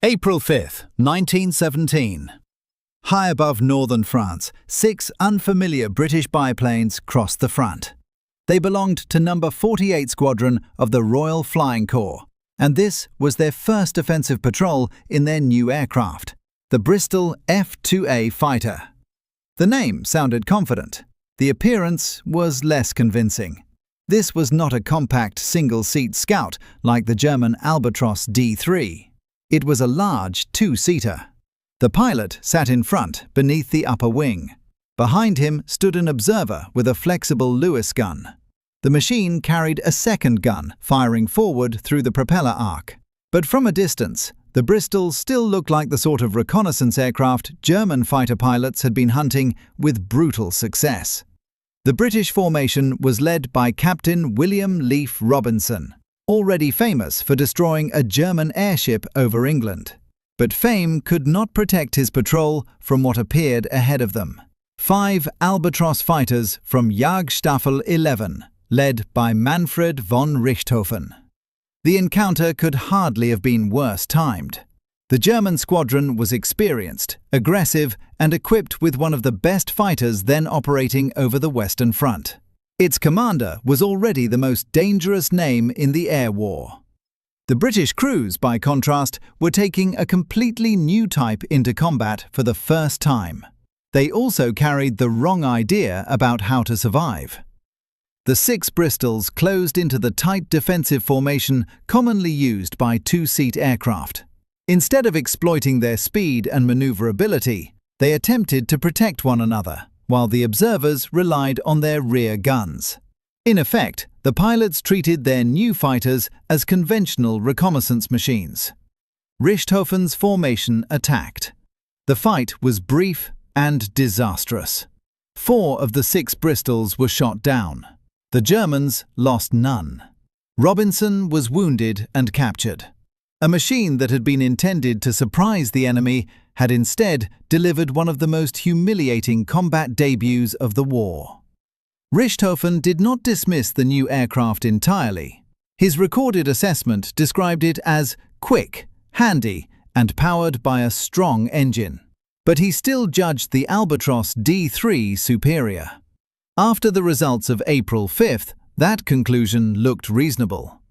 April 5th, 1917. High above northern France, 6 unfamiliar British biplanes crossed the front. They belonged to No. 48 Squadron of the Royal Flying Corps, and this was their first offensive patrol in their new aircraft, the Bristol F.2A Fighter. The name sounded confident. The appearance was less convincing. This was not a compact single-seat scout like the German Albatros D.IIIs. It was a large two-seater. The pilot sat in front, beneath the upper wing. Behind him stood an observer with a flexible Lewis gun. The machine carried a second gun, firing forward through the propeller arc. But from a distance, the Bristol still looked like the sort of reconnaissance aircraft German fighter pilots had been hunting with brutal success. The British formation was led by Captain William Leaf Robinson, already famous for destroying a German airship over England. But fame could not protect his patrol from what appeared ahead of them. 5 Albatros fighters from Jagdstaffel 11, led by Manfred von Richthofen. The encounter could hardly have been worse timed. The German squadron was experienced, aggressive, and equipped with one of the best fighters then operating over the Western Front. Its commander was already the most dangerous name in the air war. The British crews, by contrast, were taking a completely new type into combat for the first time. They also carried the wrong idea about how to survive. The 6 Bristols closed into the tight defensive formation commonly used by two-seat aircraft. Instead of exploiting their speed and maneuverability, they attempted to protect one another, while the observers relied on their rear guns. In effect, the pilots treated their new fighters as conventional reconnaissance machines. Richthofen's formation attacked. The fight was brief and disastrous. 4 of the 6 Bristols were shot down. The Germans lost none. Robinson was wounded and captured. A machine that had been intended to surprise the enemy had instead delivered one of the most humiliating combat debuts of the war. Richthofen did not dismiss the new aircraft entirely. His recorded assessment described it as quick, handy, and powered by a strong engine. But he still judged the Albatros D.IIIs superior. After the results of April 5th, that conclusion looked reasonable.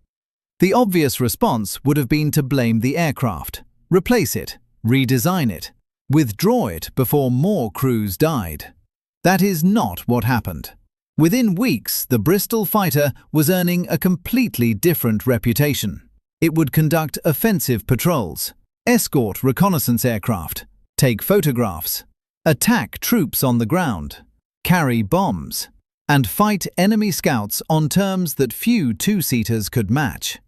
The obvious response would have been to blame the aircraft, replace it, redesign it, withdraw it before more crews died. That is not what happened. Within weeks, the Bristol Fighter was earning a completely different reputation. It would conduct offensive patrols, escort reconnaissance aircraft, take photographs, attack troops on the ground, carry bombs, and fight enemy scouts on terms that few two-seaters could match.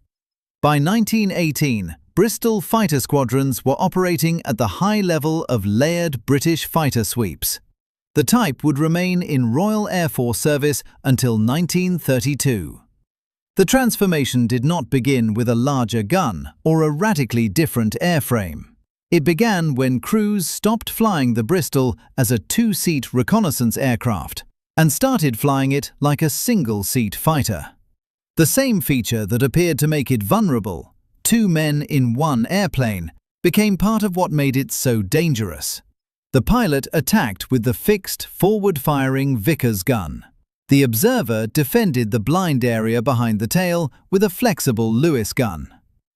By 1918, Bristol fighter squadrons were operating at the high level of layered British fighter sweeps. The type would remain in Royal Air Force service until 1932. The transformation did not begin with a larger gun or a radically different airframe. It began when crews stopped flying the Bristol as a two-seat reconnaissance aircraft and started flying it like a single-seat fighter. The same feature that appeared to make it vulnerable, 2 men in one airplane, became part of what made it so dangerous. The pilot attacked with the fixed, forward-firing Vickers gun. The observer defended the blind area behind the tail with a flexible Lewis gun.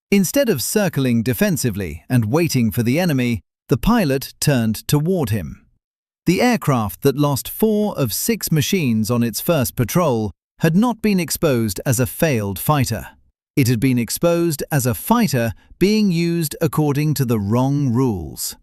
Instead of circling defensively and waiting for the enemy, the pilot turned toward him. The aircraft that lost 4 of 6 machines on its first patrol had not been exposed as a failed fighter. It had been exposed as a fighter being used according to the wrong rules.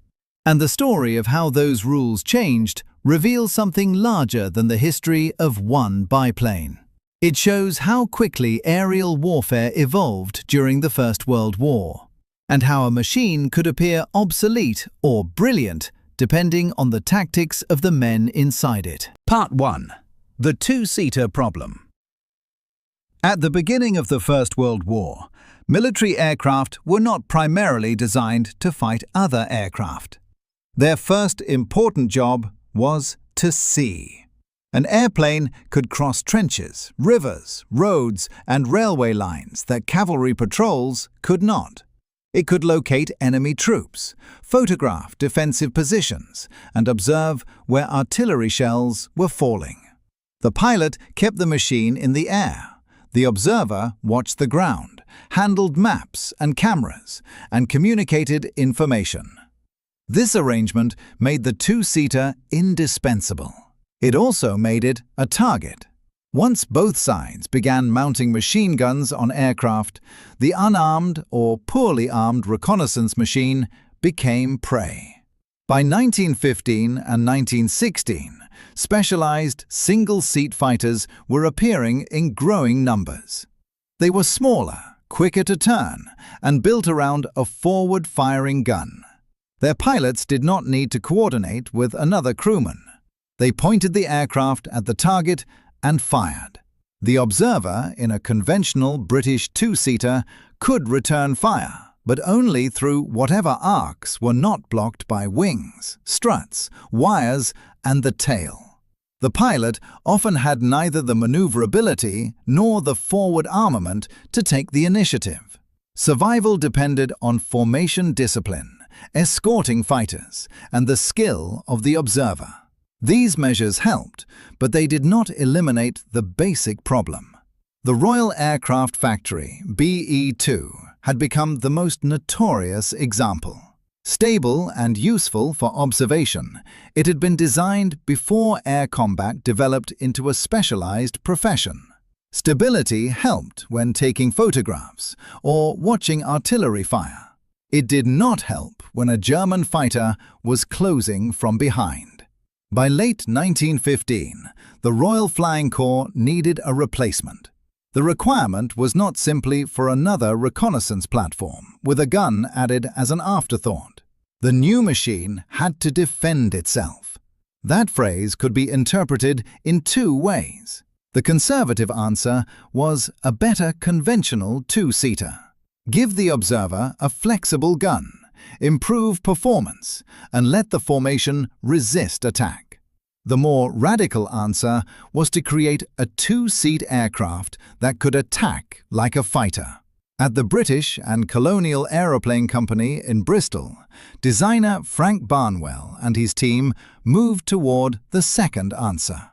And the story of how those rules changed reveals something larger than the history of one biplane. It shows how quickly aerial warfare evolved during the First World War, and how a machine could appear obsolete or brilliant depending on the tactics of the men inside it. Part 1. The two-seater problem. At the beginning of the First World War, military aircraft were not primarily designed to fight other aircraft. Their first important job was to see. An airplane could cross trenches, rivers, roads, and railway lines that cavalry patrols could not. It could locate enemy troops, photograph defensive positions, and observe where artillery shells were falling. The pilot kept the machine in the air. The observer watched the ground, handled maps and cameras, and communicated information. This arrangement made the two-seater indispensable. It also made it a target. Once both sides began mounting machine guns on aircraft, the unarmed or poorly armed reconnaissance machine became prey. By 1915 and 1916, specialized single-seat fighters were appearing in growing numbers. They were smaller, quicker to turn, and built around a forward-firing gun. Their pilots did not need to coordinate with another crewman. They pointed the aircraft at the target and fired. The observer in a conventional British two-seater could return fire, but only through whatever arcs were not blocked by wings, struts, wires, and the tail. The pilot often had neither the maneuverability nor the forward armament to take the initiative. Survival depended on formation discipline, escorting fighters, and the skill of the observer. These measures helped, but they did not eliminate the basic problem. The Royal Aircraft Factory, BE-2, had become the most notorious example. Stable and useful for observation, it had been designed before air combat developed into a specialized profession. Stability helped when taking photographs or watching artillery fire. It did not help when a German fighter was closing from behind. By late 1915, the Royal Flying Corps needed a replacement. The requirement was not simply for another reconnaissance platform, with a gun added as an afterthought. The new machine had to defend itself. That phrase could be interpreted in two ways. The conservative answer was a better conventional two-seater. Give the observer a flexible gun, improve performance, and let the formation resist attack. The more radical answer was to create a two-seat aircraft that could attack like a fighter. At the British and Colonial Aeroplane Company in Bristol, designer Frank Barnwell and his team moved toward the second answer.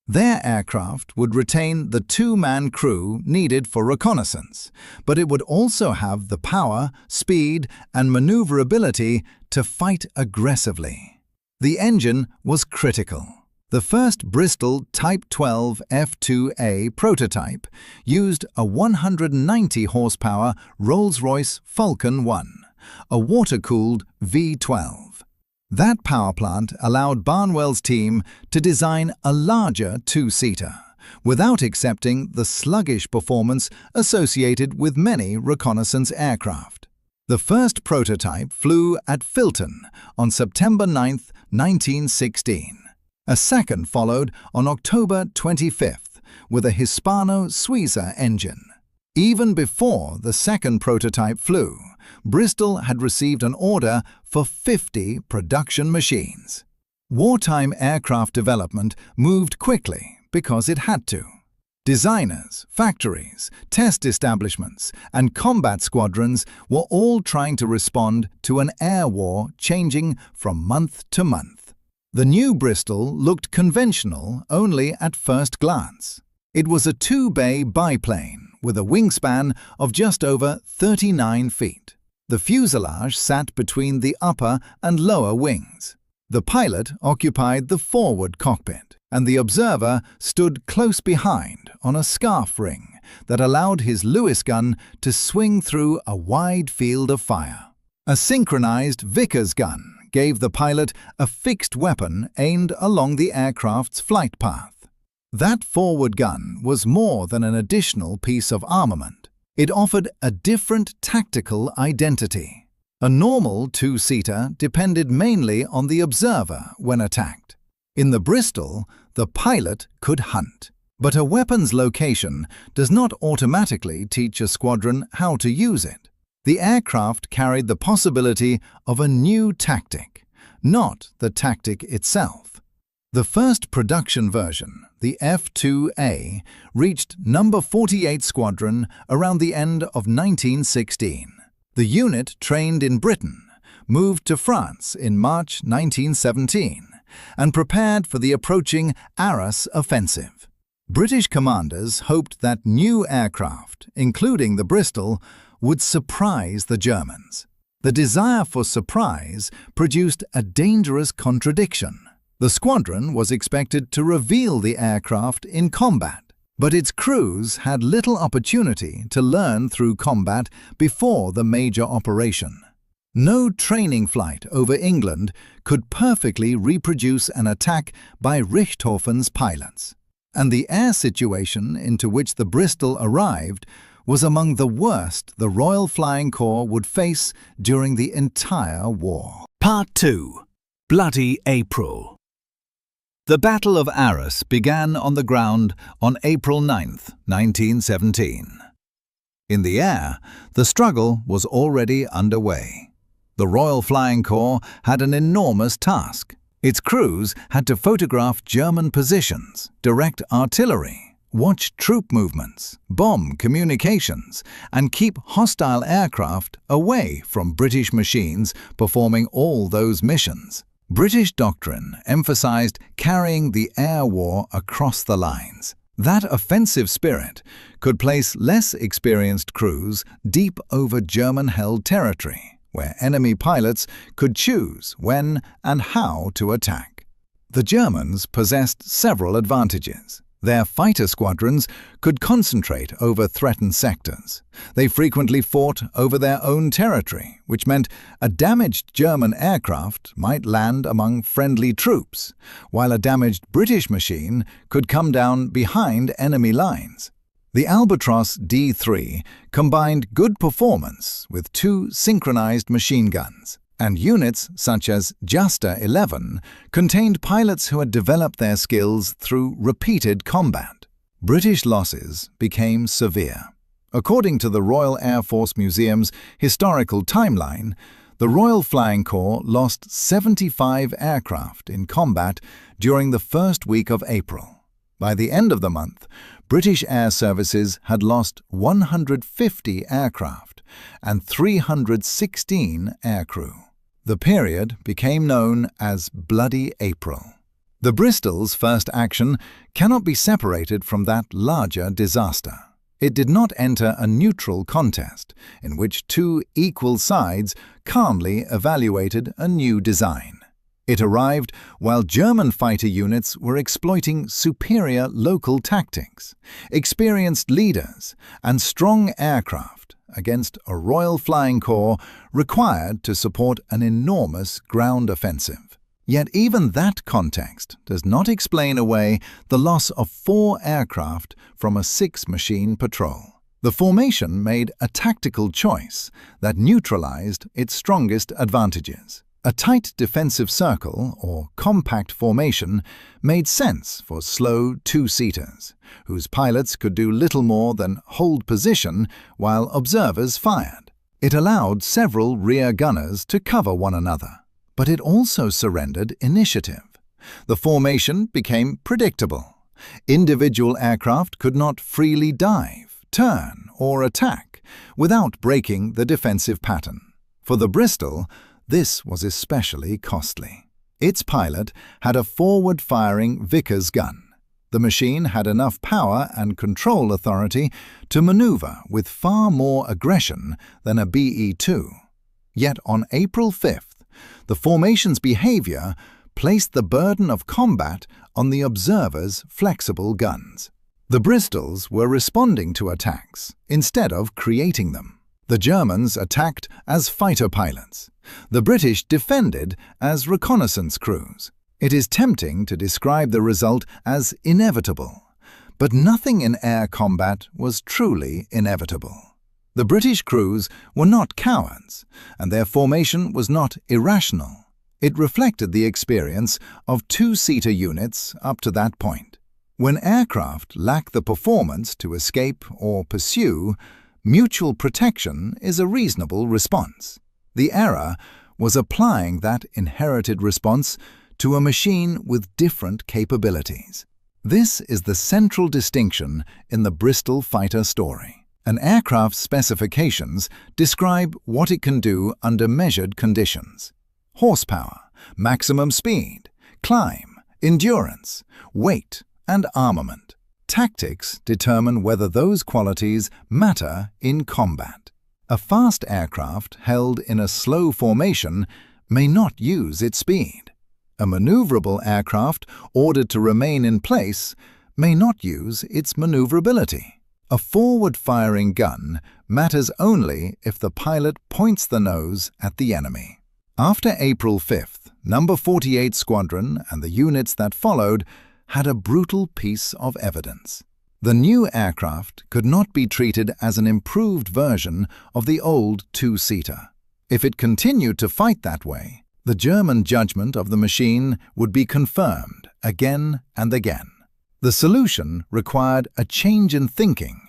Their aircraft would retain the two-man crew needed for reconnaissance, but it would also have the power, speed, and maneuverability to fight aggressively. The engine was critical. The first Bristol Type 12 F.2A prototype used a 190 horsepower Rolls-Royce Falcon 1, a water-cooled V12. That power plant allowed Barnwell's team to design a larger two-seater, without accepting the sluggish performance associated with many reconnaissance aircraft. The first prototype flew at Filton on September 9, 1916. A second followed on October 25th with a Hispano-Suiza engine. Even before the second prototype flew, Bristol had received an order for 50 production machines. Wartime aircraft development moved quickly because it had to. Designers, factories, test establishments, and combat squadrons were all trying to respond to an air war changing from month to month. The new Bristol looked conventional only at first glance. It was a two-bay biplane with a wingspan of just over 39 feet. The fuselage sat between the upper and lower wings. The pilot occupied the forward cockpit, and the observer stood close behind on a scarf ring that allowed his Lewis gun to swing through a wide field of fire. A synchronized Vickers gun gave the pilot a fixed weapon aimed along the aircraft's flight path. That forward gun was more than an additional piece of armament. It offered a different tactical identity. A normal two-seater depended mainly on the observer when attacked. In the Bristol, the pilot could hunt. But a weapon's location does not automatically teach a squadron how to use it. The aircraft carried the possibility of a new tactic, not the tactic itself. The first production version, the F.2A, reached No. 48 Squadron around the end of 1916. The unit trained in Britain moved to France in March 1917 and prepared for the approaching Arras offensive. British commanders hoped that new aircraft, including the Bristol, would surprise the Germans. The desire for surprise produced a dangerous contradiction. The squadron was expected to reveal the aircraft in combat, but its crews had little opportunity to learn through combat before the major operation. No training flight over England could perfectly reproduce an attack by Richthofen's pilots, and the air situation into which the Bristol arrived was among the worst the Royal Flying Corps would face during the entire war. Part 2. Bloody April. The Battle of Arras began on the ground on April 9, 1917. In the air, the struggle was already underway. The Royal Flying Corps had an enormous task. Its crews had to photograph German positions, direct artillery, watch troop movements, bomb communications, and keep hostile aircraft away from British machines performing all those missions. British doctrine emphasized carrying the air war across the lines. That offensive spirit could place less experienced crews deep over German-held territory, where enemy pilots could choose when and how to attack. The Germans possessed several advantages. Their fighter squadrons could concentrate over threatened sectors. They frequently fought over their own territory, which meant a damaged German aircraft might land among friendly troops, while a damaged British machine could come down behind enemy lines. The Albatros D.IIIs combined good performance with two synchronized machine guns, and units such as Juster 11 contained pilots who had developed their skills through repeated combat. British losses became severe. According to the Royal Air Force Museum's historical timeline, the Royal Flying Corps lost 75 aircraft in combat during the first week of April. By the end of the month, British Air Services had lost 150 aircraft and 316 aircrew. The period became known as Bloody April. The Bristol's first action cannot be separated from that larger disaster. It did not enter a neutral contest in which two equal sides calmly evaluated a new design. It arrived while German fighter units were exploiting superior local tactics, experienced leaders, and strong aircraft against a Royal Flying Corps required to support an enormous ground offensive. Yet even that context does not explain away the loss of 4 aircraft from a 6-machine patrol. The formation made a tactical choice that neutralized its strongest advantages. A tight defensive circle, or compact formation, made sense for slow two-seaters, whose pilots could do little more than hold position while observers fired. It allowed several rear gunners to cover one another, but it also surrendered initiative. The formation became predictable. Individual aircraft could not freely dive, turn, or attack without breaking the defensive pattern. For the Bristol, this was especially costly. Its pilot had a forward-firing Vickers gun. The machine had enough power and control authority to maneuver with far more aggression than a BE-2. Yet on April 5th, the formation's behavior placed the burden of combat on the observers' flexible guns. The Bristols were responding to attacks instead of creating them. The Germans attacked as fighter pilots. The British defended as reconnaissance crews. It is tempting to describe the result as inevitable, but nothing in air combat was truly inevitable. The British crews were not cowards, and their formation was not irrational. It reflected the experience of two-seater units up to that point. When aircraft lack the performance to escape or pursue, mutual protection is a reasonable response. The error was applying that inherited response to a machine with different capabilities. This is the central distinction in the Bristol Fighter story. An aircraft's specifications describe what it can do under measured conditions. Horsepower, maximum speed, climb, endurance, weight, and armament. Tactics determine whether those qualities matter in combat. A fast aircraft held in a slow formation may not use its speed. A maneuverable aircraft ordered to remain in place may not use its maneuverability. A forward-firing gun matters only if the pilot points the nose at the enemy. After April 5th, No. 48 Squadron and the units that followed had a brutal piece of evidence. The new aircraft could not be treated as an improved version of the old two-seater. If it continued to fight that way, the German judgment of the machine would be confirmed again and again. The solution required a change in thinking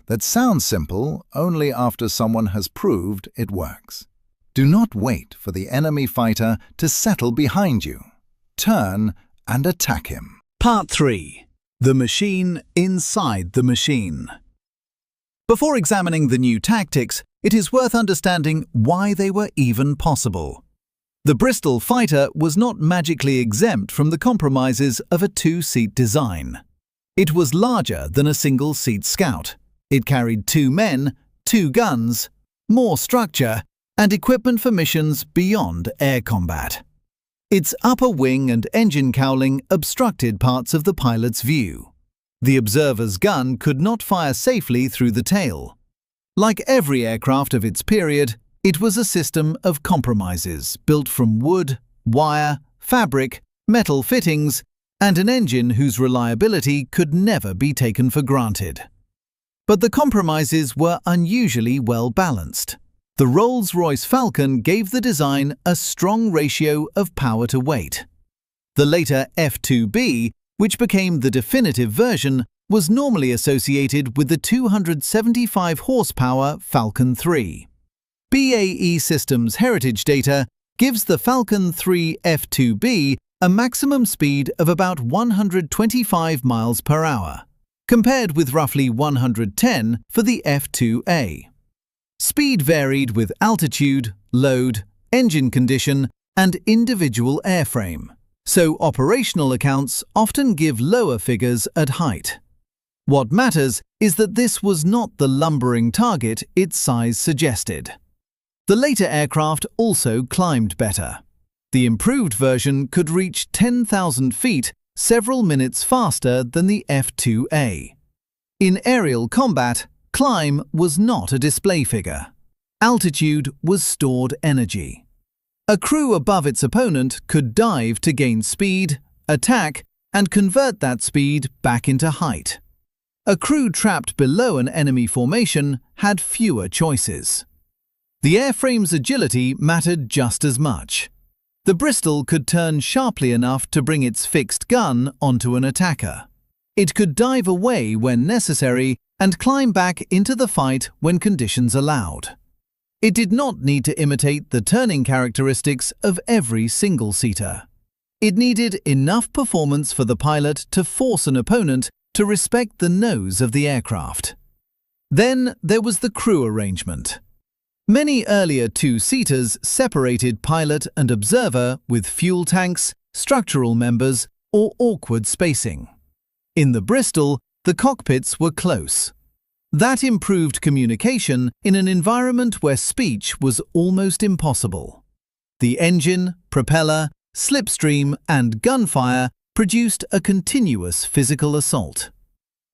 that sounds simple only after someone has proved it works. Do not wait for the enemy fighter to settle behind you. Turn and attack him. Part 3. The machine inside the machine. Before examining the new tactics, it is worth understanding why they were even possible. The Bristol Fighter was not magically exempt from the compromises of a two-seat design. It was larger than a single-seat Scout. It carried 2 men, 2 guns, more structure, and equipment for missions beyond air combat. Its upper wing and engine cowling obstructed parts of the pilot's view. The observer's gun could not fire safely through the tail. Like every aircraft of its period, it was a system of compromises built from wood, wire, fabric, metal fittings, and an engine whose reliability could never be taken for granted. But the compromises were unusually well balanced. The Rolls-Royce Falcon gave the design a strong ratio of power to weight. The later F.2B, which became the definitive version, was normally associated with the 275 horsepower Falcon 3. BAE Systems heritage data gives the Falcon 3 F.2B a maximum speed of about 125 miles per hour, compared with roughly 110 for the F.2A. Speed varied with altitude, load, engine condition, and individual airframe, so operational accounts often give lower figures at height. What matters is that this was not the lumbering target its size suggested. The later aircraft also climbed better. The improved version could reach 10,000 feet several minutes faster than the F.2A. In aerial combat, climb was not a display figure. Altitude was stored energy. A crew above its opponent could dive to gain speed, attack, and convert that speed back into height. A crew trapped below an enemy formation had fewer choices. The airframe's agility mattered just as much. The Bristol could turn sharply enough to bring its fixed gun onto an attacker. It could dive away when necessary and climb back into the fight when conditions allowed. It did not need to imitate the turning characteristics of every single-seater. It needed enough performance for the pilot to force an opponent to respect the nose of the aircraft. Then there was the crew arrangement. Many earlier two-seaters separated pilot and observer with fuel tanks, structural members, or awkward spacing. In the Bristol, the cockpits were close. That improved communication in an environment where speech was almost impossible. The engine, propeller, slipstream, and gunfire produced a continuous physical assault.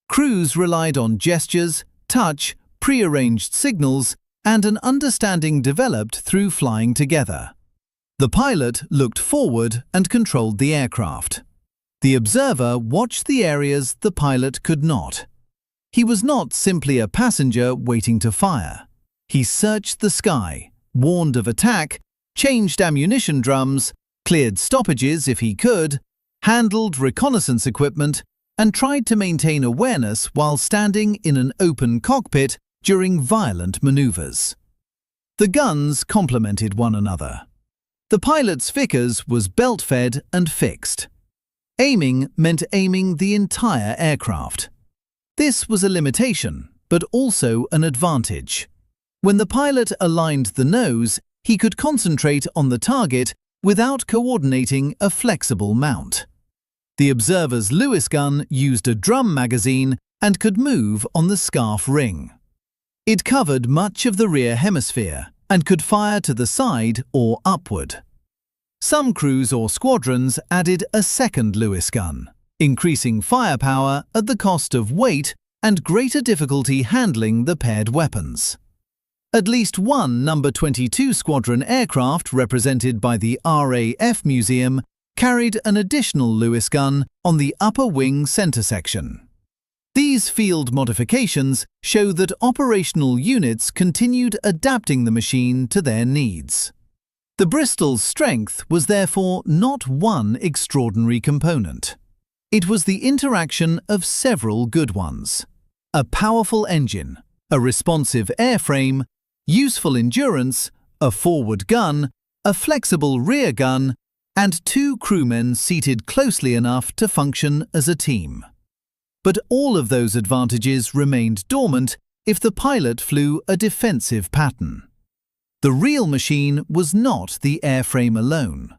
Crews relied on gestures, touch, prearranged signals, and an understanding developed through flying together. The pilot looked forward and controlled the aircraft. The observer watched the areas the pilot could not. He was not simply a passenger waiting to fire. He searched the sky, warned of attack, changed ammunition drums, cleared stoppages if he could, handled reconnaissance equipment, and tried to maintain awareness while standing in an open cockpit during violent maneuvers. The guns complemented one another. The pilot's Vickers was belt-fed and fixed. Aiming meant aiming the entire aircraft. This was a limitation, but also an advantage. When the pilot aligned the nose, he could concentrate on the target without coordinating a flexible mount. The observer's Lewis gun used a drum magazine and could move on the scarf ring. It covered much of the rear hemisphere and could fire to the side or upward. Some crews or squadrons added a second Lewis gun, increasing firepower at the cost of weight and greater difficulty handling the paired weapons. At least one No. 22 Squadron aircraft represented by the RAF Museum carried an additional Lewis gun on the upper wing center section. These field modifications show that operational units continued adapting the machine to their needs. The Bristol's strength was therefore not one extraordinary component. It was the interaction of several good ones: a powerful engine, a responsive airframe, useful endurance, a forward gun, a flexible rear gun, and 2 crewmen seated closely enough to function as a team. But all of those advantages remained dormant if the pilot flew a defensive pattern. The real machine was not the airframe alone.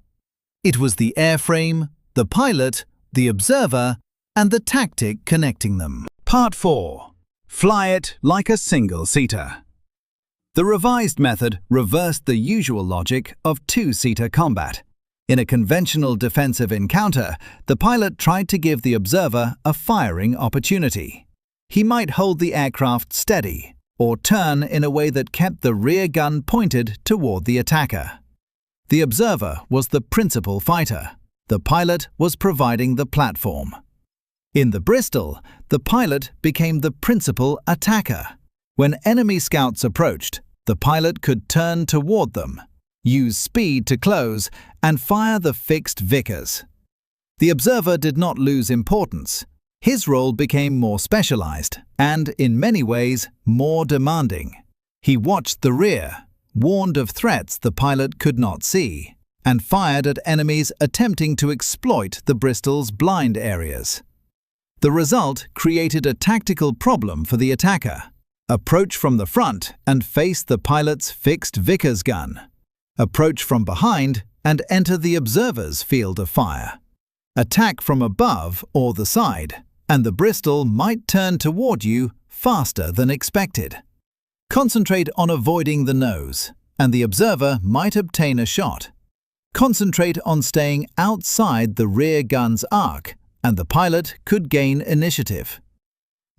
It was the airframe, the pilot, the observer, and the tactic connecting them. Part 4. Fly it like a single-seater. The revised method reversed the usual logic of two-seater combat. In a conventional defensive encounter, the pilot tried to give the observer a firing opportunity. He might hold the aircraft steady or turn in a way that kept the rear gun pointed toward the attacker. The observer was the principal fighter. The pilot was providing the platform. In the Bristol, the pilot became the principal attacker. When enemy scouts approached, the pilot could turn toward them, use speed to close, and fire the fixed Vickers. The observer did not lose importance. His role became more specialized and, in many ways, more demanding. He watched the rear, warned of threats the pilot could not see, and fired at enemies attempting to exploit the Bristol's blind areas. The result created a tactical problem for the attacker: approach from the front and face the pilot's fixed Vickers gun. Approach from behind and enter the observer's field of fire. Attack from above or the side, and the Bristol might turn toward you faster than expected. Concentrate on avoiding the nose, and the observer might obtain a shot. Concentrate on staying outside the rear gun's arc, and the pilot could gain initiative.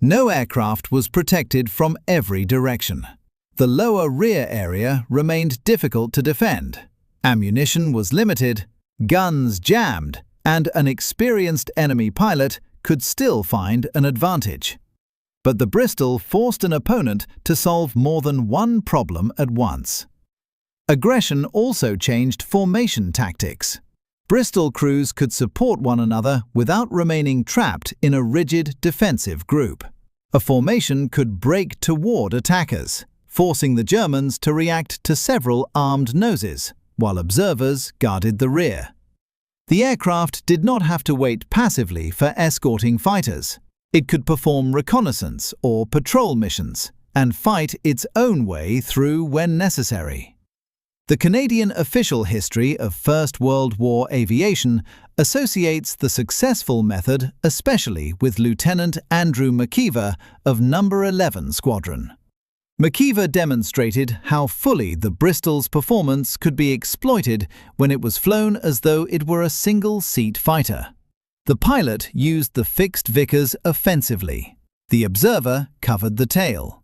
No aircraft was protected from every direction. The lower rear area remained difficult to defend. Ammunition was limited, guns jammed, and an experienced enemy pilot could still find an advantage. But the Bristol forced an opponent to solve more than one problem at once. Aggression also changed formation tactics. Bristol crews could support one another without remaining trapped in a rigid defensive group. A formation could break toward attackers, forcing the Germans to react to several armed noses, while observers guarded the rear. The aircraft did not have to wait passively for escorting fighters. It could perform reconnaissance or patrol missions and fight its own way through when necessary. The Canadian official history of First World War aviation associates the successful method especially with Lieutenant Andrew McKeever of No. 11 Squadron. McKeever demonstrated how fully the Bristol's performance could be exploited when it was flown as though it were a single-seat fighter. The pilot used the fixed Vickers offensively. The observer covered the tail.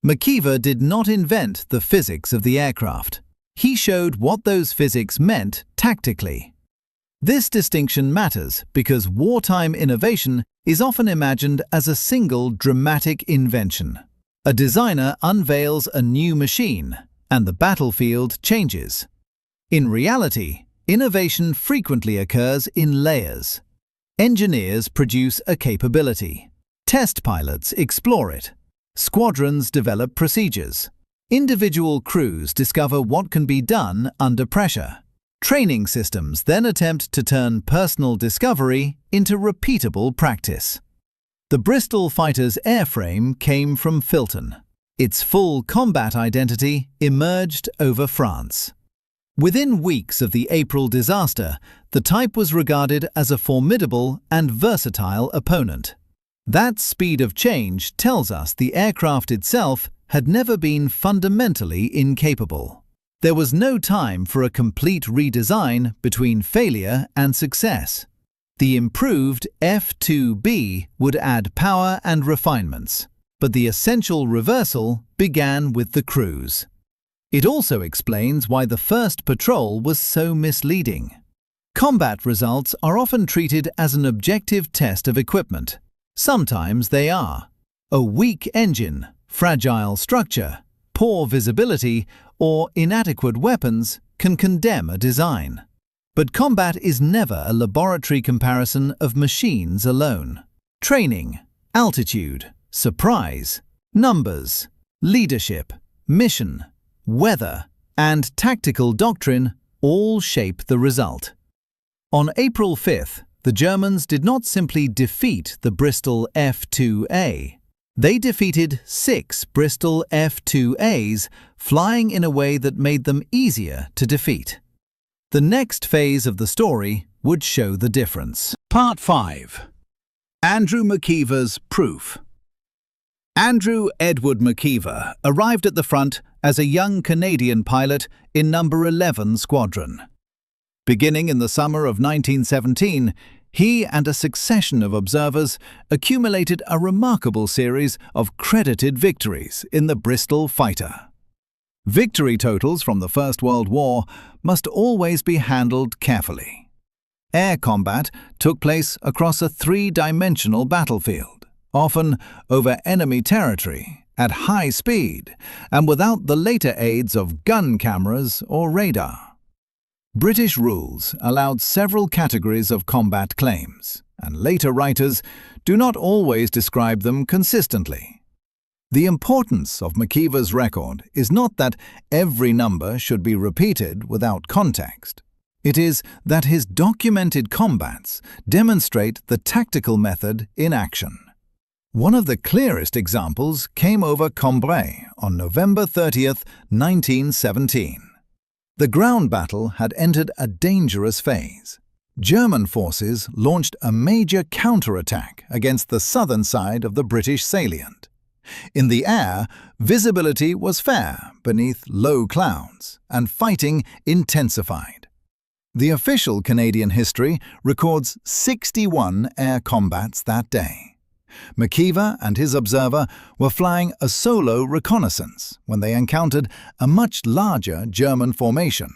McKeever did not invent the physics of the aircraft. He showed what those physics meant tactically. This distinction matters because wartime innovation is often imagined as a single dramatic invention. A designer unveils a new machine, and the battlefield changes. In reality, innovation frequently occurs in layers. Engineers produce a capability. Test pilots explore it. Squadrons develop procedures. Individual crews discover what can be done under pressure. Training systems then attempt to turn personal discovery into repeatable practice. The Bristol Fighter's airframe came from Filton. Its full combat identity emerged over France. Within weeks of the April disaster, the type was regarded as a formidable and versatile opponent. That speed of change tells us the aircraft itself had never been fundamentally incapable. There was no time for a complete redesign between failure and success. The improved F.2B would add power and refinements, but the essential reversal began with the cruise. It also explains why the first patrol was so misleading. Combat results are often treated as an objective test of equipment. Sometimes they are. A weak engine, fragile structure, poor visibility, or inadequate weapons can condemn a design. But combat is never a laboratory comparison of machines alone. Training, altitude, surprise, numbers, leadership, mission, weather, and tactical doctrine all shape the result. On April 5th, the Germans did not simply defeat the Bristol F.2A. They defeated 6 Bristol F.2As, flying in a way that made them easier to defeat. The next phase of the story would show the difference. Part 5. Andrew McKeever's Proof. Andrew Edward McKeever arrived at the front as a young Canadian pilot in No. 11 Squadron. Beginning in the summer of 1917, he and a succession of observers accumulated a remarkable series of credited victories in the Bristol Fighter. Victory totals from the First World War must always be handled carefully. Air combat took place across a three-dimensional battlefield, often over enemy territory, at high speed, and without the later aids of gun cameras or radar. British rules allowed several categories of combat claims, and later writers do not always describe them consistently. The importance of McKeever's record is not that every number should be repeated without context. It is that his documented combats demonstrate the tactical method in action. One of the clearest examples came over Cambrai on November 30th, 1917. The ground battle had entered a dangerous phase. German forces launched a major counterattack against the southern side of the British salient. In the air, visibility was fair beneath low clouds, and fighting intensified. The official Canadian history records 61 air combats that day. McKeever and his observer were flying a solo reconnaissance when they encountered a much larger German formation,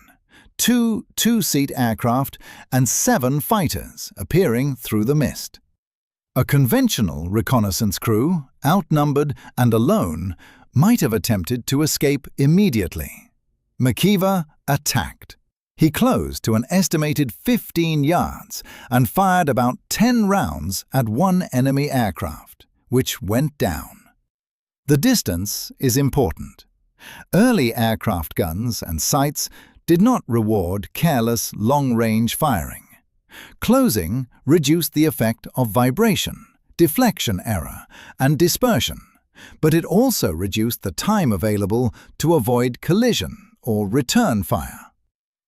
2 two-seat aircraft and 7 fighters appearing through the mist. A conventional reconnaissance crew, outnumbered and alone, might have attempted to escape immediately. McKeever attacked. He closed to an estimated 15 yards and fired about 10 rounds at one enemy aircraft, which went down. The distance is important. Early aircraft guns and sights did not reward careless long-range firing. Closing reduced the effect of vibration, deflection error, and dispersion, but it also reduced the time available to avoid collision or return fire.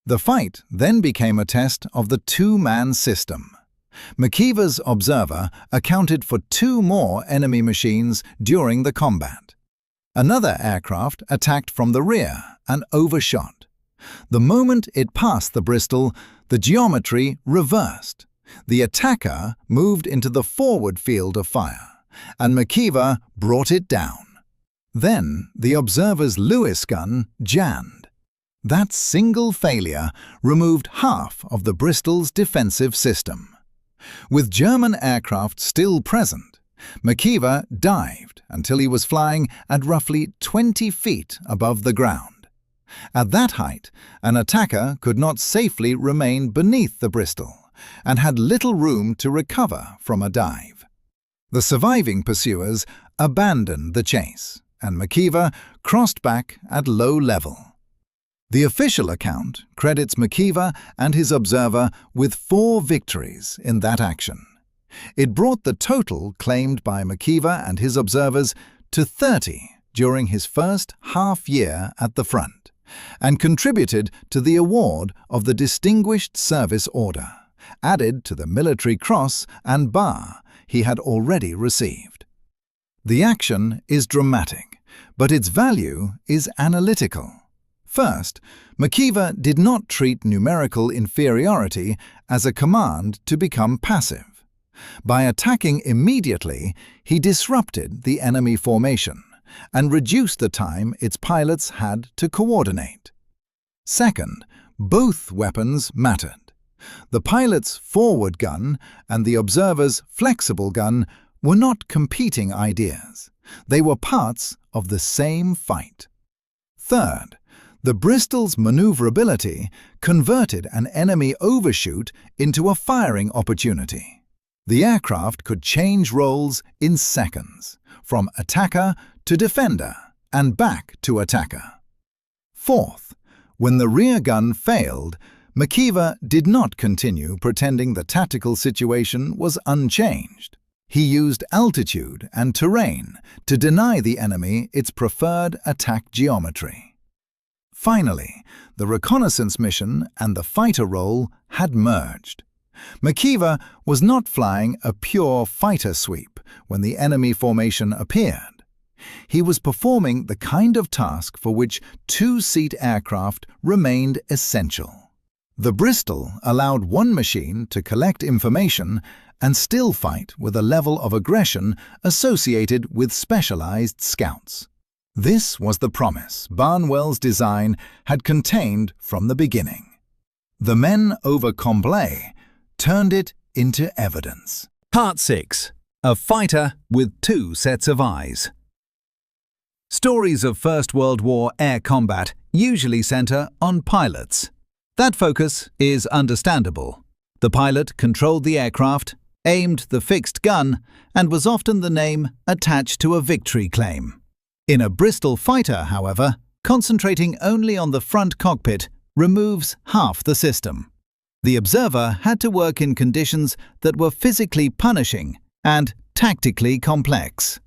The fight then became a test of the two-man system. McKeever's observer accounted for 2 more enemy machines during the combat. Another aircraft attacked from the rear and overshot. The moment it passed the Bristol, the geometry reversed. The attacker moved into the forward field of fire, and McKeever brought it down. Then the observer's Lewis gun jammed. That single failure removed half of the Bristol's defensive system. With German aircraft still present, McKeever dived until he was flying at roughly 20 feet above the ground. At that height, an attacker could not safely remain beneath the Bristol and had little room to recover from a dive. The surviving pursuers abandoned the chase, and McKeever crossed back at low level. The official account credits McKeever and his observer with 4 victories in that action. It brought the total claimed by McKeever and his observers to 30 during his first half-year at the front, and contributed to the award of the Distinguished Service Order, added to the Military Cross and Bar he had already received. The action is dramatic, but its value is analytical. First, McKeever did not treat numerical inferiority as a command to become passive. By attacking immediately, he disrupted the enemy formation and reduced the time its pilots had to coordinate. Second, both weapons mattered. The pilot's forward gun and the observer's flexible gun were not competing ideas. They were parts of the same fight. Third, the Bristol's maneuverability converted an enemy overshoot into a firing opportunity. The aircraft could change roles in seconds, from attacker to defender and back to attacker. Fourth, when the rear gun failed, McKeever did not continue pretending the tactical situation was unchanged. He used altitude and terrain to deny the enemy its preferred attack geometry. Finally, the reconnaissance mission and the fighter role had merged. McKeever was not flying a pure fighter sweep when the enemy formation appeared. He was performing the kind of task for which two-seat aircraft remained essential. The Bristol allowed one machine to collect information and still fight with a level of aggression associated with specialized scouts. This was the promise Barnwell's design had contained from the beginning. The men over Comblain turned it into evidence. Part 6. A fighter with two sets of eyes. Stories of First World War air combat usually center on pilots. That focus is understandable. The pilot controlled the aircraft, aimed the fixed gun, and was often the name attached to a victory claim. In a Bristol Fighter, however, concentrating only on the front cockpit removes half the system. The observer had to work in conditions that were physically punishing and tactically complex.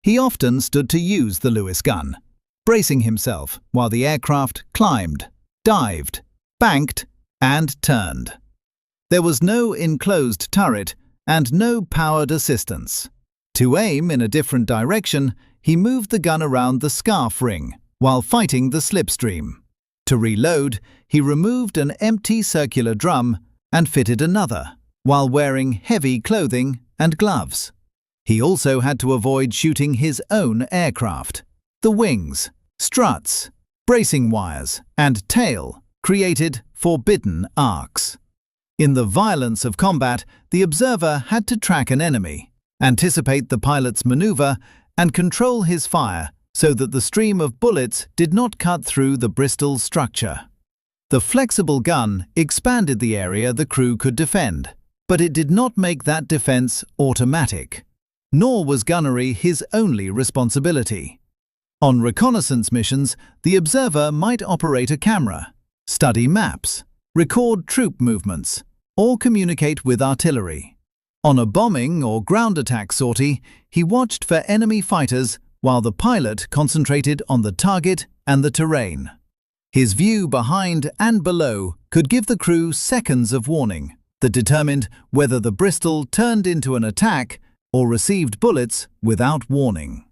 He often stood to use the Lewis gun, bracing himself while the aircraft climbed, dived, banked, and turned. There was no enclosed turret and no powered assistance. To aim in a different direction, he moved the gun around the scarf ring while fighting the slipstream. To reload, he removed an empty circular drum and fitted another, while wearing heavy clothing and gloves. He also had to avoid shooting his own aircraft. The wings, struts, bracing wires, and tail created forbidden arcs. In the violence of combat, the observer had to track an enemy, anticipate the pilot's maneuver, and control his fire so that the stream of bullets did not cut through the Bristol structure. The flexible gun expanded the area the crew could defend, but it did not make that defense automatic. Nor was gunnery his only responsibility. On reconnaissance missions, the observer might operate a camera, study maps, record troop movements, or communicate with artillery. On a bombing or ground attack sortie, he watched for enemy fighters while the pilot concentrated on the target and the terrain. His view behind and below could give the crew seconds of warning that determined whether the Bristol turned into an attack or received bullets without warning.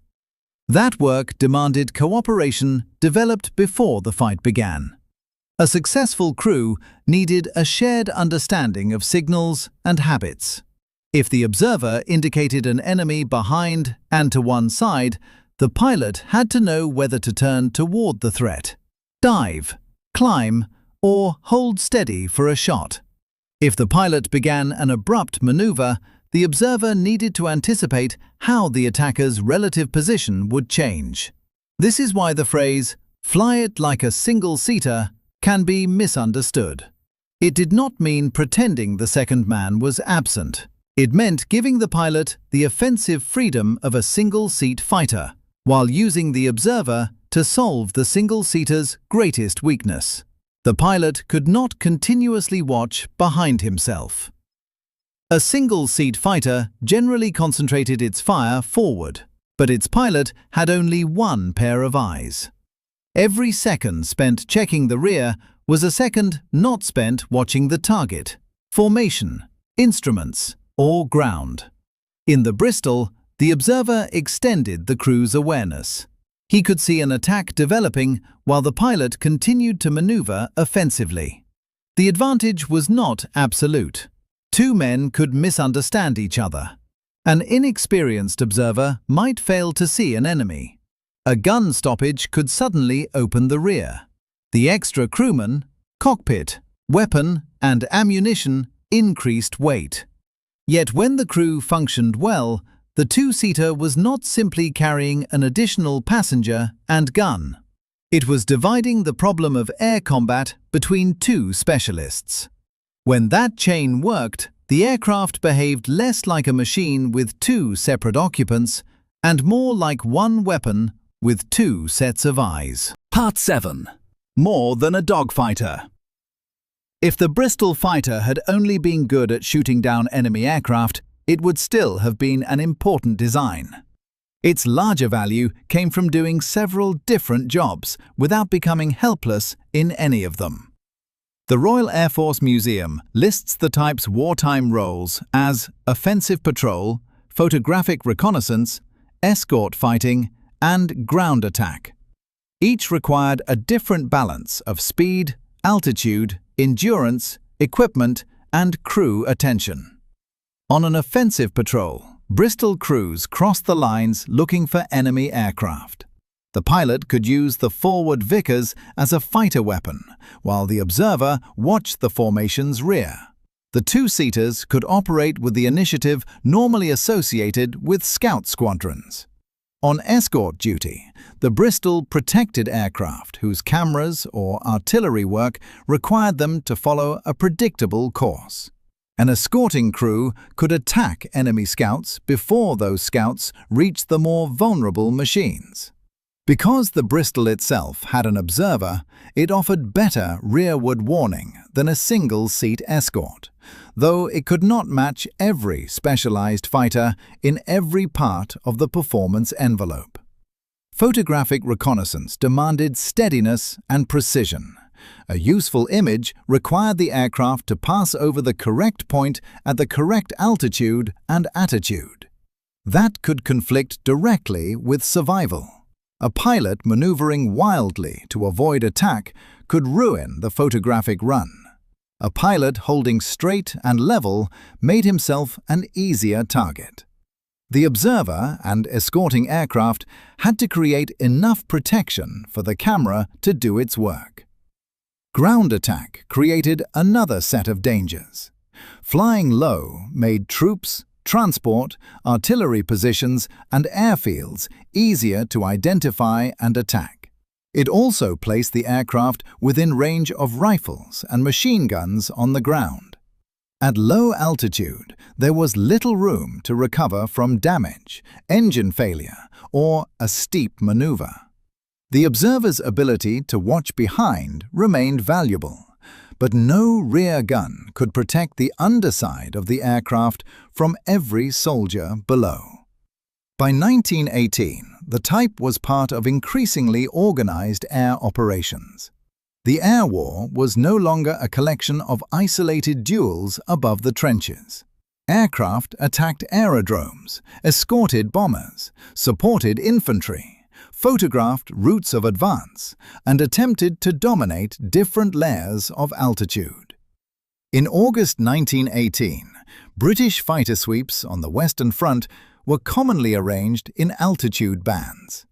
That work demanded cooperation developed before the fight began. A successful crew needed a shared understanding of signals and habits. If the observer indicated an enemy behind and to one side, the pilot had to know whether to turn toward the threat, dive, climb, or hold steady for a shot. If the pilot began an abrupt maneuver, the observer needed to anticipate how the attacker's relative position would change. This is why the phrase, "fly it like a single-seater," can be misunderstood. It did not mean pretending the second man was absent. It meant giving the pilot the offensive freedom of a single-seat fighter, while using the observer to solve the single-seater's greatest weakness. The pilot could not continuously watch behind himself. A single-seat fighter generally concentrated its fire forward, but its pilot had only one pair of eyes. Every second spent checking the rear was a second not spent watching the target, formation, instruments, or ground. In the Bristol, the observer extended the crew's awareness. He could see an attack developing while the pilot continued to maneuver offensively. The advantage was not absolute. Two men could misunderstand each other. An inexperienced observer might fail to see an enemy. A gun stoppage could suddenly open the rear. The extra crewman, cockpit, weapon, and ammunition increased weight. Yet when the crew functioned well, the two-seater was not simply carrying an additional passenger and gun. It was dividing the problem of air combat between two specialists. When that chain worked, the aircraft behaved less like a machine with two separate occupants and more like one weapon with two sets of eyes. Part 7. More than a dogfighter. If the Bristol fighter had only been good at shooting down enemy aircraft, it would still have been an important design. Its larger value came from doing several different jobs without becoming helpless in any of them. The Royal Air Force Museum lists the type's wartime roles as offensive patrol, photographic reconnaissance, escort fighting, and ground attack. Each required a different balance of speed, altitude, endurance, equipment, and crew attention. On an offensive patrol, Bristol crews crossed the lines looking for enemy aircraft. The pilot could use the forward Vickers as a fighter weapon, while the observer watched the formation's rear. The two-seaters could operate with the initiative normally associated with scout squadrons. On escort duty, the Bristol protected aircraft whose cameras or artillery work required them to follow a predictable course. An escorting crew could attack enemy scouts before those scouts reached the more vulnerable machines. Because the Bristol itself had an observer, it offered better rearward warning than a single-seat escort, though it could not match every specialized fighter in every part of the performance envelope. Photographic reconnaissance demanded steadiness and precision. A useful image required the aircraft to pass over the correct point at the correct altitude and attitude. That could conflict directly with survival. A pilot maneuvering wildly to avoid attack could ruin the photographic run. A pilot holding straight and level made himself an easier target. The observer and escorting aircraft had to create enough protection for the camera to do its work. Ground attack created another set of dangers. Flying low made troops, transport, artillery positions, and airfields easier to identify and attack. It also placed the aircraft within range of rifles and machine guns on the ground. At low altitude, there was little room to recover from damage, engine failure, or a steep maneuver. The observer's ability to watch behind remained valuable, but no rear gun could protect the underside of the aircraft from every soldier below. By 1918, the type was part of increasingly organized air operations. The air war was no longer a collection of isolated duels above the trenches. Aircraft attacked aerodromes, escorted bombers, supported infantry, photographed routes of advance, and attempted to dominate different layers of altitude. In August 1918, British fighter sweeps on the Western Front were commonly arranged in altitude bands.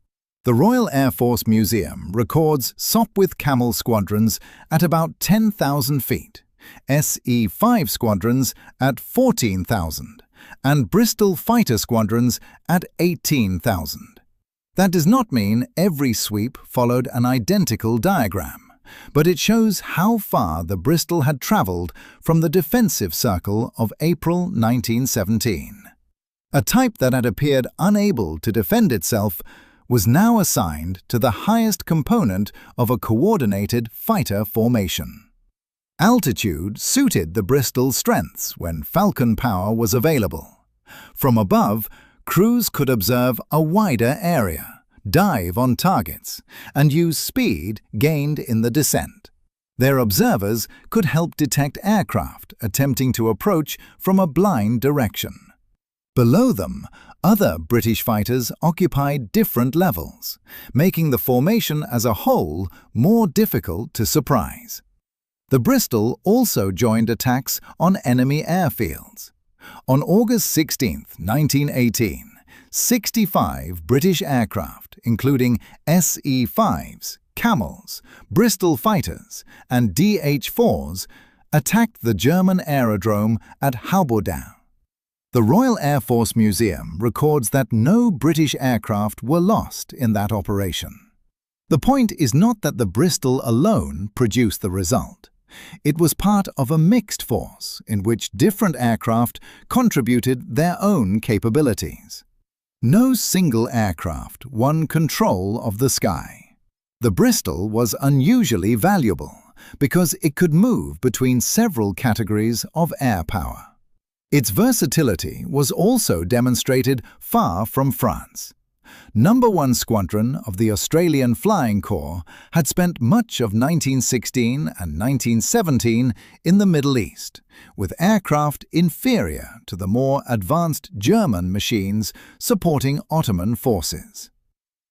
The Royal Air Force Museum records Sopwith Camel squadrons at about 10,000 feet, SE-5 squadrons at 14,000, and Bristol Fighter squadrons at 18,000. That does not mean every sweep followed an identical diagram, but it shows how far the Bristol had travelled from the defensive circle of April 1917. A type that had appeared unable to defend itself was now assigned to the highest component of a coordinated fighter formation. Altitude suited the Bristol's strengths when Falcon power was available. From above, crews could observe a wider area, dive on targets, and use speed gained in the descent. Their observers could help detect aircraft attempting to approach from a blind direction. Below them, other British fighters occupied different levels, making the formation as a whole more difficult to surprise. The Bristol also joined attacks on enemy airfields. On August 16, 1918, 65 British aircraft, including SE-5s, Camels, Bristol Fighters, and DH-4s, attacked the German aerodrome at Halbourdin. The Royal Air Force Museum records that no British aircraft were lost in that operation. The point is not that the Bristol alone produced the result. It was part of a mixed force in which different aircraft contributed their own capabilities. No single aircraft won control of the sky. The Bristol was unusually valuable because it could move between several categories of air power. Its versatility was also demonstrated far from France. No. 1 Squadron of the Australian Flying Corps had spent much of 1916 and 1917 in the Middle East, with aircraft inferior to the more advanced German machines supporting Ottoman forces.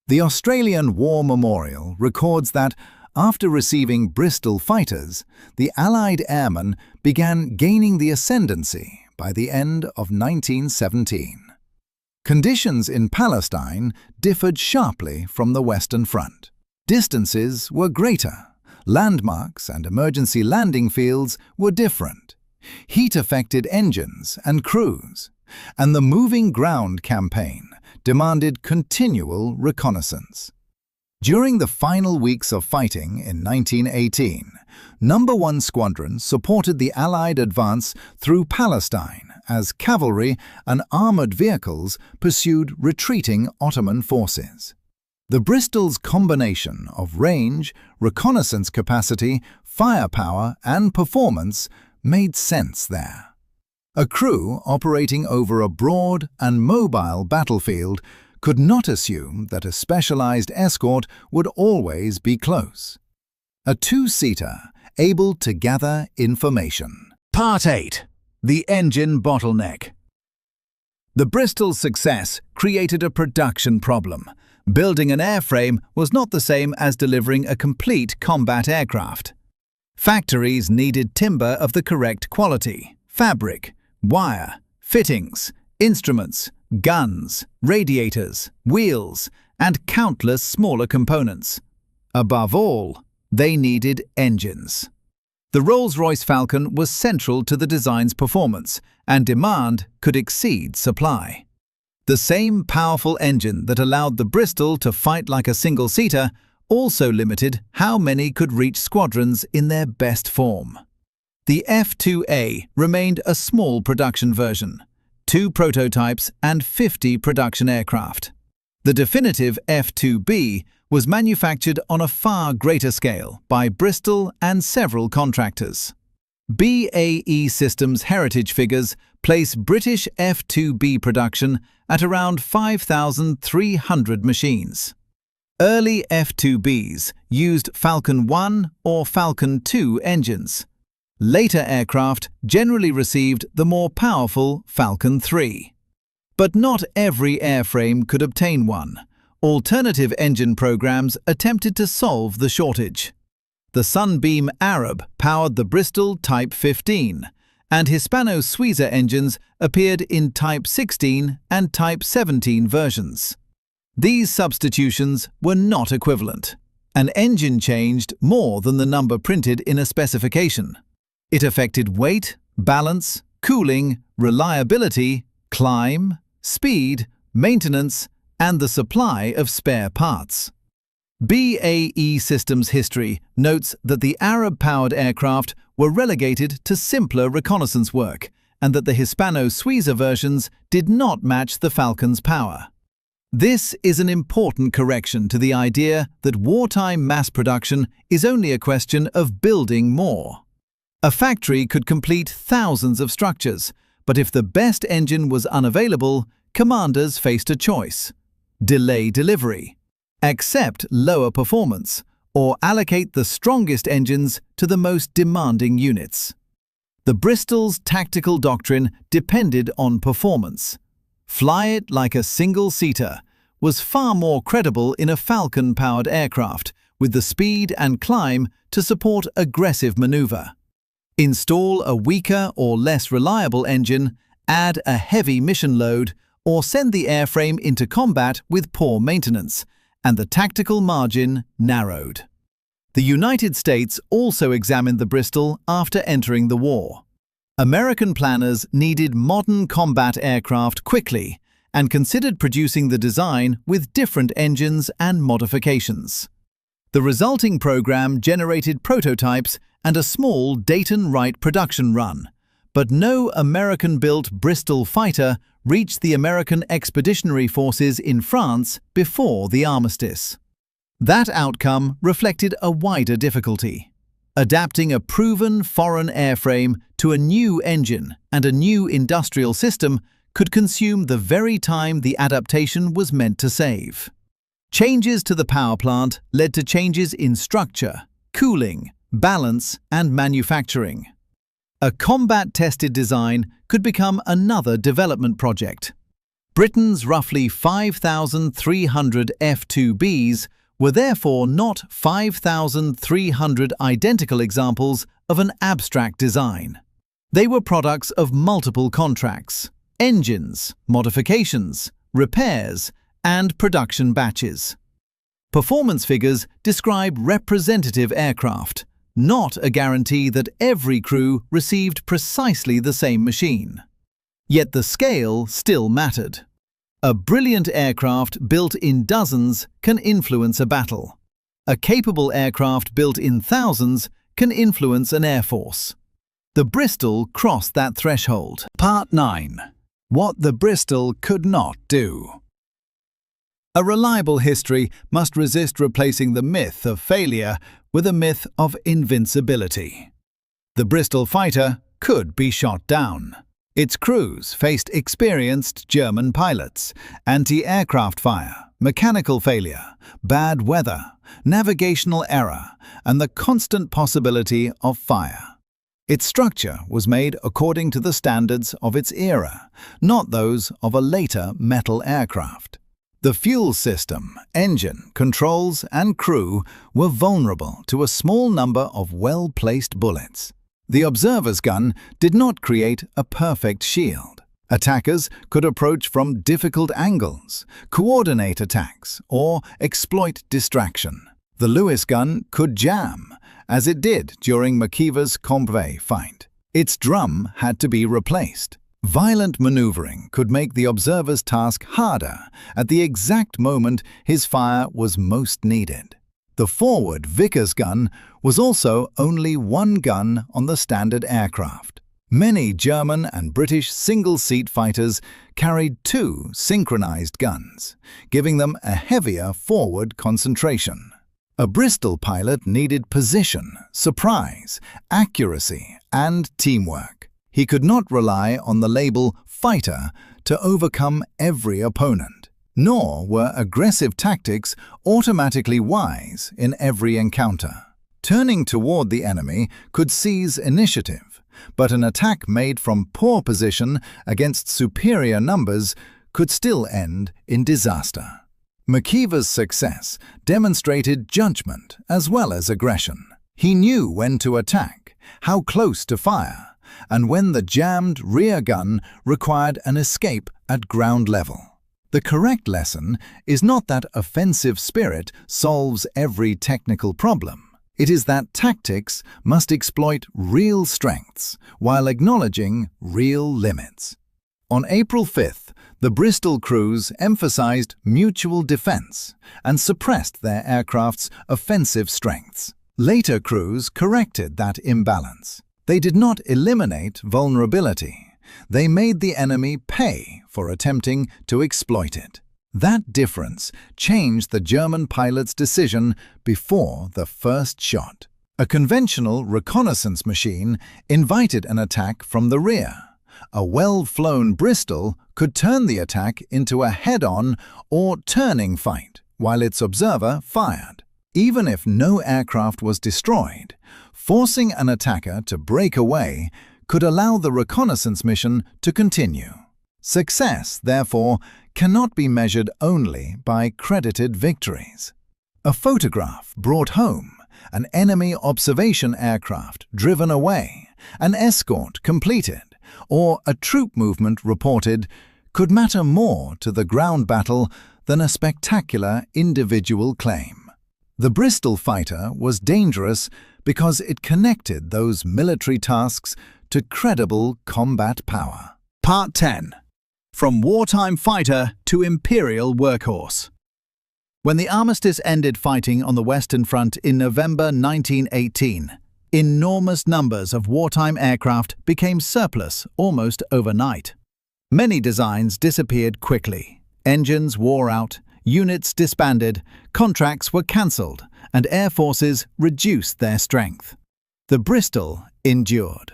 The Australian War Memorial records that, after receiving Bristol fighters, the Allied airmen began gaining the ascendancy by the end of 1917. Conditions in Palestine differed sharply from the Western Front. Distances were greater, landmarks and emergency landing fields were different. Heat affected engines and crews, and the Moving Ground campaign demanded continual reconnaissance. During the final weeks of fighting in 1918, No. 1 Squadron supported the Allied advance through Palestine as cavalry and armoured vehicles pursued retreating Ottoman forces. The Bristol's combination of range, reconnaissance capacity, firepower and performance made sense there. A crew operating over a broad and mobile battlefield could not assume that a specialized escort would always be close. A two-seater able to gather information. Part 8. The Engine Bottleneck. The Bristol's success created a production problem. Building an airframe was not the same as delivering a complete combat aircraft. Factories needed timber of the correct quality, fabric, wire, fittings, instruments, guns, radiators, wheels, and countless smaller components. Above all, they needed engines. The Rolls-Royce Falcon was central to the design's performance, and demand could exceed supply. The same powerful engine that allowed the Bristol to fight like a single-seater also limited how many could reach squadrons in their best form. The F.2A remained a small production version, 2 prototypes and 50 production aircraft. The definitive F.2B was manufactured on a far greater scale by Bristol and several contractors. BAE Systems heritage figures place British F.2B production at around 5,300 machines. Early F.2Bs used Falcon 1 or Falcon 2 engines. Later aircraft generally received the more powerful Falcon 3. But not every airframe could obtain one. Alternative engine programs attempted to solve the shortage. The Sunbeam Arab powered the Bristol Type 15, and Hispano-Suiza engines appeared in Type 16 and Type 17 versions. These substitutions were not equivalent. An engine changed more than the number printed in a specification. It affected weight, balance, cooling, reliability, climb, speed, maintenance, and the supply of spare parts. BAE Systems history notes that the Arab-powered aircraft were relegated to simpler reconnaissance work, and that the Hispano-Suiza versions did not match the Falcon's power. This is an important correction to the idea that wartime mass production is only a question of building more. A factory could complete thousands of structures, but if the best engine was unavailable, commanders faced a choice: delay delivery, accept lower performance, or allocate the strongest engines to the most demanding units. The Bristol's tactical doctrine depended on performance. Fly it like a single-seater was far more credible in a Falcon-powered aircraft, with the speed and climb to support aggressive maneuver. Install a weaker or less reliable engine, add a heavy mission load, or send the airframe into combat with poor maintenance, and the tactical margin narrowed. The United States also examined the Bristol after entering the war. American planners needed modern combat aircraft quickly and considered producing the design with different engines and modifications. The resulting program generated prototypes and a small Dayton-Wright production run, but no American-built Bristol Fighter reached the American Expeditionary Forces in France before the armistice. That outcome reflected a wider difficulty. Adapting a proven foreign airframe to a new engine and a new industrial system could consume the very time the adaptation was meant to save. Changes to the power plant led to changes in structure, cooling, balance, and manufacturing. A combat-tested design could become another development project. Britain's roughly 5,300 F.2Bs were therefore not 5,300 identical examples of an abstract design. They were products of multiple contracts, engines, modifications, repairs, and production batches. Performance figures describe representative aircraft, not a guarantee that every crew received precisely the same machine. Yet the scale still mattered. A brilliant aircraft built in dozens can influence a battle. A capable aircraft built in thousands can influence an air force. The Bristol crossed that threshold. Part 9. What the Bristol could not do. A reliable history must resist replacing the myth of failure with a myth of invincibility. The Bristol Fighter could be shot down. Its crews faced experienced German pilots, anti-aircraft fire, mechanical failure, bad weather, navigational error, and the constant possibility of fire. Its structure was made according to the standards of its era, not those of a later metal aircraft. The fuel system, engine, controls, and crew were vulnerable to a small number of well-placed bullets. The observer's gun did not create a perfect shield. Attackers could approach from difficult angles, coordinate attacks, or exploit distraction. The Lewis gun could jam, as it did during McKeever's Combe fight. Its drum had to be replaced. Violent maneuvering could make the observer's task harder at the exact moment his fire was most needed. The forward Vickers gun was also only one gun on the standard aircraft. Many German and British single-seat fighters carried two synchronized guns, giving them a heavier forward concentration. A Bristol pilot needed position, surprise, accuracy, and teamwork. He could not rely on the label fighter to overcome every opponent. Nor were aggressive tactics automatically wise in every encounter. Turning toward the enemy could seize initiative, but an attack made from poor position against superior numbers could still end in disaster. McKeever's success demonstrated judgment as well as aggression. He knew when to attack, how close to fire, and when the jammed rear gun required an escape at ground level. The correct lesson is not that offensive spirit solves every technical problem. It is that tactics must exploit real strengths while acknowledging real limits. On April 5th, the Bristol crews emphasized mutual defense and suppressed their aircraft's offensive strengths. Later crews corrected that imbalance. They did not eliminate vulnerability. They made the enemy pay for attempting to exploit it. That difference changed the German pilot's decision before the first shot. A conventional reconnaissance machine invited an attack from the rear. A well-flown Bristol could turn the attack into a head-on or turning fight while its observer fired. Even if no aircraft was destroyed, forcing an attacker to break away could allow the reconnaissance mission to continue. Success, therefore, cannot be measured only by credited victories. A photograph brought home, an enemy observation aircraft driven away, an escort completed, or a troop movement reported could matter more to the ground battle than a spectacular individual claim. The Bristol Fighter was dangerous because it connected those military tasks to credible combat power. Part 10. From Wartime Fighter to Imperial Workhorse. When the armistice ended fighting on the Western Front in November 1918, enormous numbers of wartime aircraft became surplus almost overnight. Many designs disappeared quickly. Engines wore out, units disbanded, contracts were cancelled, and air forces reduced their strength. The Bristol endured.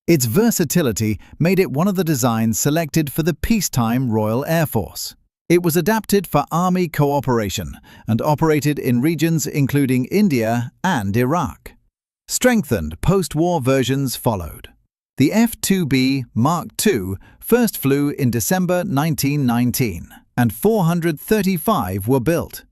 Its versatility made it one of the designs selected for the peacetime Royal Air Force. It was adapted for Army cooperation and operated in regions including India and Iraq. Strengthened post-war versions followed. The F.2B Mark II first flew in December 1919, and 435 were built.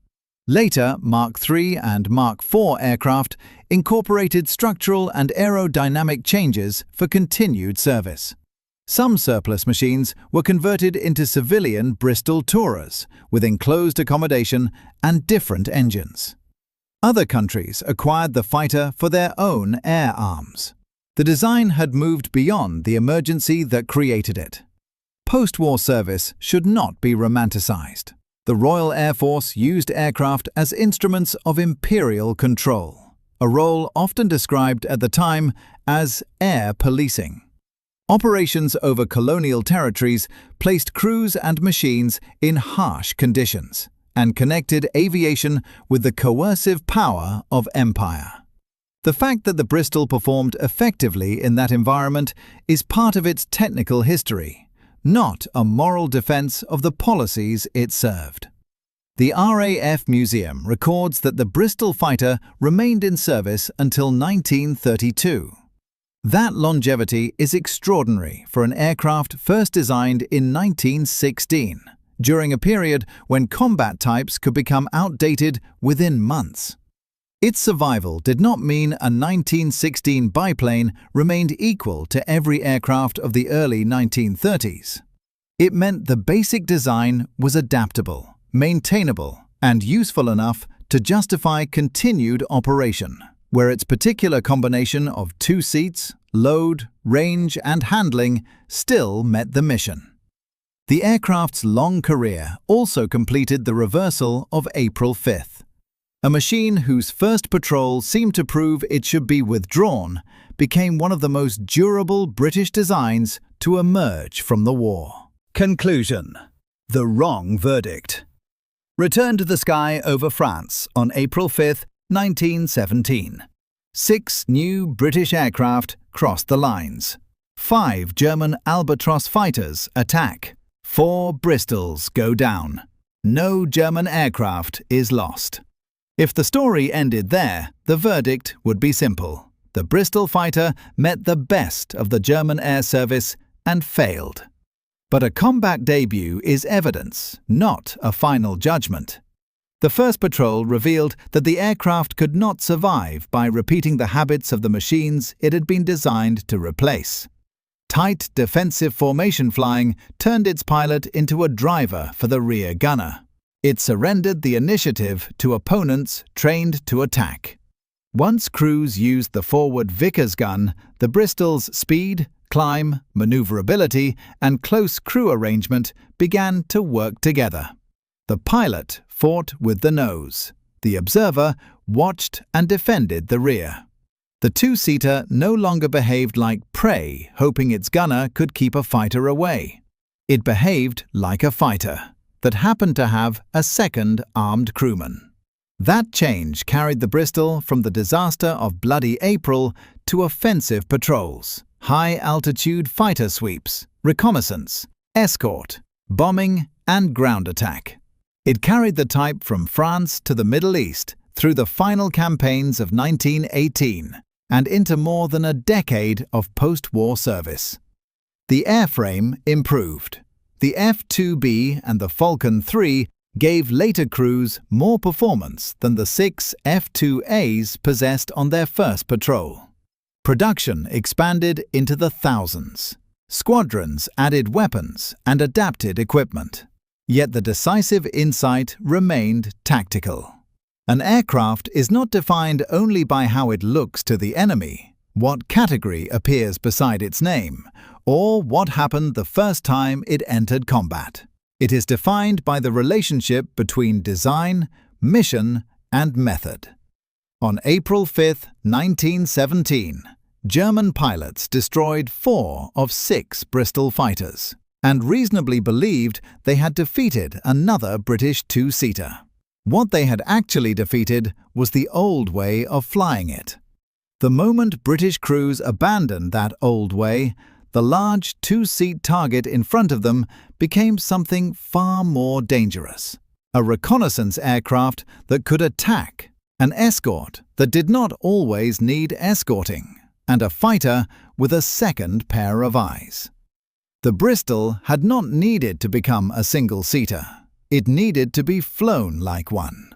Later, Mark III and Mark IV aircraft incorporated structural and aerodynamic changes for continued service. Some surplus machines were converted into civilian Bristol Tourers with enclosed accommodation and different engines. Other countries acquired the fighter for their own air arms. The design had moved beyond the emergency that created it. Post-war service should not be romanticized. The Royal Air Force used aircraft as instruments of imperial control, a role often described at the time as air policing. Operations over colonial territories placed crews and machines in harsh conditions and connected aviation with the coercive power of empire. The fact that the Bristol performed effectively in that environment is part of its technical history, not a moral defense of the policies it served. The RAF Museum records that the Bristol Fighter remained in service until 1932. That longevity is extraordinary for an aircraft first designed in 1916, during a period when combat types could become outdated within months. Its survival did not mean a 1916 biplane remained equal to every aircraft of the early 1930s. It meant the basic design was adaptable, maintainable, and useful enough to justify continued operation, where its particular combination of 2 seats, load, range, and handling still met the mission. The aircraft's long career also completed the reversal of April 5th. A machine whose first patrol seemed to prove it should be withdrawn became one of the most durable British designs to emerge from the war. Conclusion. The wrong verdict. Returned to the sky over France on April 5, 1917. 6 new British aircraft crossed the lines. 5 German Albatros fighters attack. 4 Bristols go down. No German aircraft is lost. If the story ended there, the verdict would be simple. The Bristol Fighter met the best of the German air service and failed. But a combat debut is evidence, not a final judgment. The first patrol revealed that the aircraft could not survive by repeating the habits of the machines it had been designed to replace. Tight defensive formation flying turned its pilot into a driver for the rear gunner. It surrendered the initiative to opponents trained to attack. Once crews used the forward Vickers gun, the Bristol's speed, climb, maneuverability, and close crew arrangement began to work together. The pilot fought with the nose. The observer watched and defended the rear. The 2-seater no longer behaved like prey, hoping its gunner could keep a fighter away. It behaved like a fighter that happened to have a second armed crewman. That change carried the Bristol from the disaster of Bloody April to offensive patrols, high-altitude fighter sweeps, reconnaissance, escort, bombing, and ground attack. It carried the type from France to the Middle East through the final campaigns of 1918 and into more than a decade of post-war service. The airframe improved. The F.2B and the Falcon 3 gave later crews more performance than the 6 F.2As possessed on their first patrol. Production expanded into the thousands. Squadrons added weapons and adapted equipment. Yet the decisive insight remained tactical. An aircraft is not defined only by how it looks to the enemy, what category appears beside its name, or what happened the first time it entered combat. It is defined by the relationship between design, mission, and method. On April 5, 1917, German pilots destroyed 4 of 6 Bristol fighters, and reasonably believed they had defeated another British two-seater. What they had actually defeated was the old way of flying it. The moment British crews abandoned that old way, the large two-seat target in front of them became something far more dangerous. A reconnaissance aircraft that could attack, an escort that did not always need escorting, and a fighter with a second pair of eyes. The Bristol had not needed to become a single-seater. It needed to be flown like one.